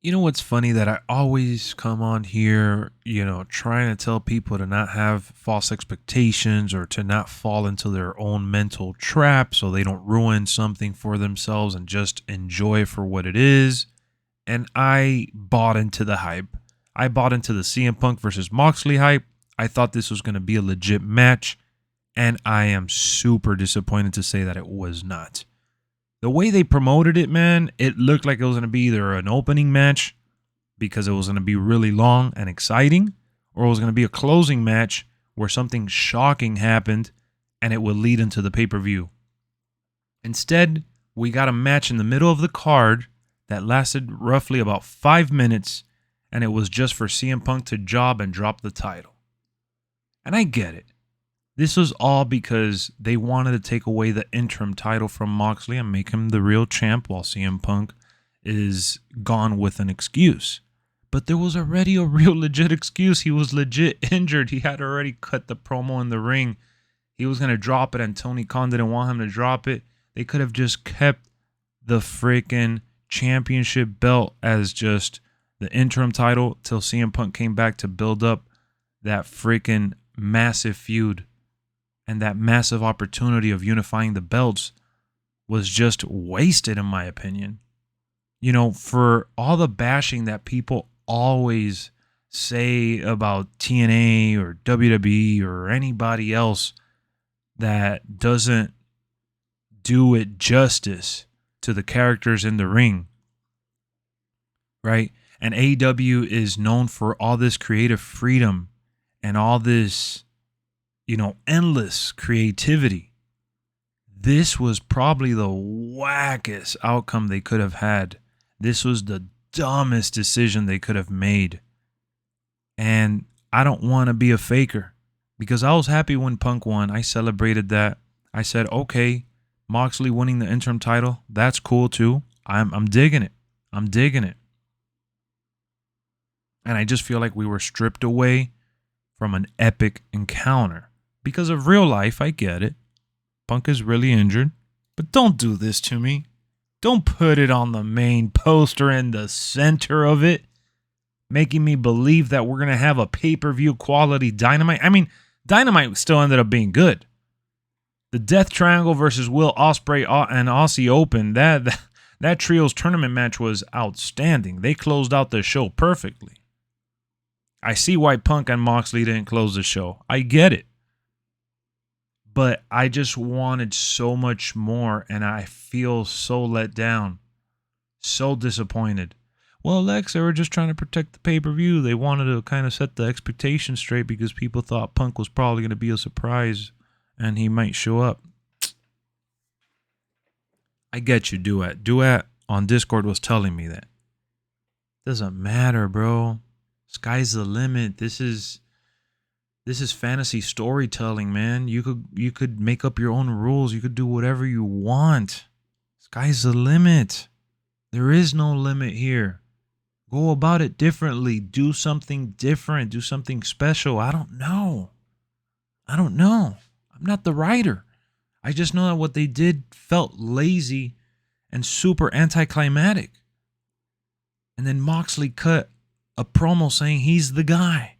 You know what's funny that I always come on here, trying to tell people to not have false expectations or to not fall into their own mental trap so they don't ruin something for themselves and just enjoy it for what it is. And I bought into the hype. I bought into the CM Punk versus Moxley hype. I thought this was going to be a legit match, and I am super disappointed to say that it was not. The way they promoted it, man, it looked like it was going to be either an opening match because it was going to be really long and exciting, or it was going to be a closing match where something shocking happened and it would lead into the pay-per-view. Instead, we got a match in the middle of the card that lasted roughly about 5 minutes, and it was just for CM Punk to job and drop the title. And I get it. This was all because they wanted to take away the interim title from Moxley and make him the real champ while CM Punk is gone with an excuse. But there was already a real legit excuse. He was legit injured. He had already cut the promo in the ring. He was going to drop it and Tony Khan didn't want him to drop it. They could have just kept the freaking championship belt as just the interim title till CM Punk came back to build up that freaking massive feud. And that massive opportunity of unifying the belts was just wasted, in my opinion. For all the bashing that people always say about TNA or WWE or anybody else that doesn't do it justice to the characters in the ring, right? And AEW is known for all this creative freedom and all this endless creativity. This was probably the wackest outcome they could have had. This was the dumbest decision they could have made. And I don't want to be a faker because I was happy when Punk won. I celebrated that. I said, okay, Moxley winning the interim title, that's cool too. I'm digging it. I'm digging it. And I just feel like we were stripped away from an epic encounter. Because of real life, I get it. Punk is really injured. But don't do this to me. Don't put it on the main poster in the center of it, making me believe that we're going to have a pay-per-view quality Dynamite. I mean, Dynamite still ended up being good. The Death Triangle versus Will Ospreay and Aussie Open, that trios tournament match was outstanding. They closed out the show perfectly. I see why Punk and Moxley didn't close the show. I get it. But I just wanted so much more, and I feel so let down. So disappointed. Well, Lex, they were just trying to protect the pay-per-view. They wanted to kind of set the expectations straight because people thought Punk was probably going to be a surprise and he might show up. I get you, Duet. Duet on Discord was telling me that. Doesn't matter, bro. Sky's the limit. This is fantasy storytelling, man. You could make up your own rules. You could do whatever you want. Sky's the limit. There is no limit here. Go about it differently. Do something different. Do something special. I don't know. I'm not the writer. I just know that what they did felt lazy and super anticlimactic. And then Moxley cut a promo saying he's the guy.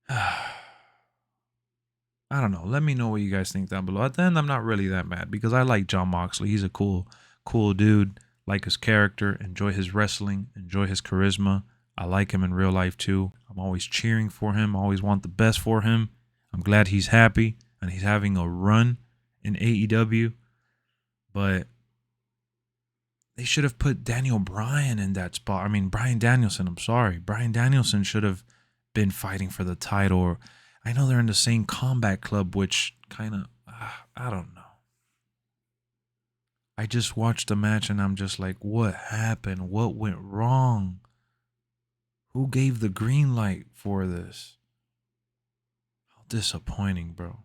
I don't know. Let me know what you guys think down below. At the end, I'm not really that mad because I like Jon Moxley. He's a cool dude. Like his character. Enjoy his wrestling. Enjoy his charisma. I like him in real life too. I'm always cheering for him. I always want the best for him. I'm glad he's happy and he's having a run in AEW. But they should have put Daniel Bryan in that spot. I mean, Bryan Danielson. I'm sorry. Bryan Danielson should have been fighting for the title. Or I know they're in the same Combat Club, which kind of, I don't know. I just watched the match and I'm just like, what happened? What went wrong? Who gave the green light for this? How disappointing, bro.